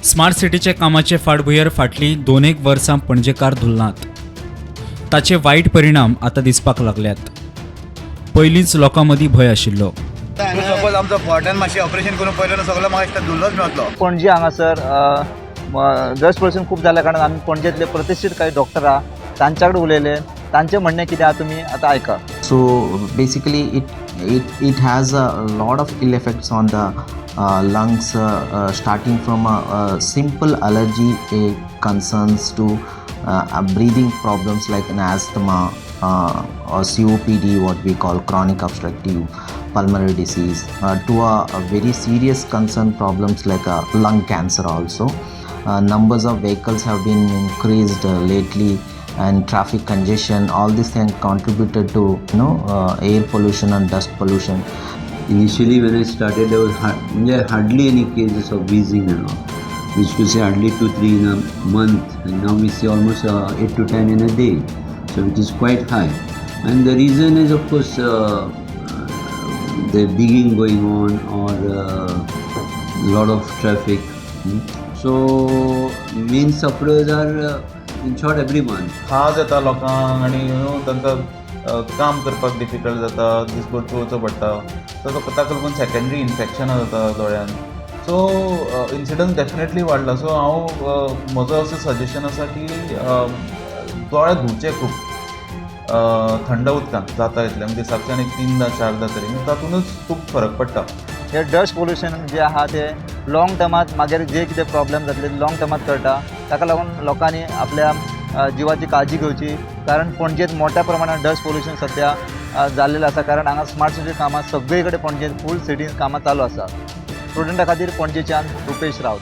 Smart सिटीचे कामाचे फाटभुंयर फाटली 2-1 वर्सां पणजेकार धुल्लात. ताचे वायट परिणाम आता दिसपाक लागल्यात. पयलींच लोकां मदीं भंय आशिल्लो. सपोज आमचो फॉर्टान मातशें ऑपरेशन करून पयलो सगळो म्हाका दिसता धुल्लोच मेळटलो. पणजी हांगासर डस्ट पोल्यूशन खूप जाल्या कारणान आमी पणजेंतले प्रतिश्ठीत काही डॉक्टर आहा तांच्या कडेन उलयले. तांचें म्हणणें कितें आहा तुमी आतां आयका. So basically it has a lot of ill effects on the lungs, starting from a simple allergy concerns to breathing problems like an asthma or COPD, what we call chronic obstructive pulmonary disease, to a very serious concern problems like lung cancer also. Numbers of vehicles have been increased lately, and traffic congestion, all this things contributed to air pollution and dust pollution. Initially when I started there was hardly any cases of wheezing and all. We used to say hardly 2-3 in a month, and now we see almost 8 to 10 in a day, so it is quite high. And the reason is of course the digging going on or lot of traffic. So main sufferers are in short everyone. खाज येता लोकांक आनी तांकां काम करपाक difficult जाता, दिसभर चोवचो पडटा, सो ताका लागून सेकेंडरी इन्फेक्शनां जाता दोळ्यान. सो इन्सिडन्स डेफिनेटली वाडला. सो हांव म्हजो असो सजेशन आसा की दोळे धुवचे खूब थंड उदकान जाता इतलें, म्हणजे दिसाच्यान एक 3-4 तरी, तातूनच खूब फरक पडटा. हे डस्ट पोल्यूशन जे आहा ते लाँग टर्मात मागीर जे कितें प्रॉब्लेम जातले लाँग टर्मात कळटा. ताका लागून लोकांनी आपल्या जिवाची काळजी घेवची, कारण पणजेंत मोठ्या प्रमाणात डस्ट पोल्यूशन सध्या जाल्लेलें आसा. कारण हांगा स्मार्ट सिटी कामां सगळे कडेन पणजेंत फूल सिटीन कामां चालू आसा. प्रुडंटा खातीर पणजेच्यान रुपेश रावत.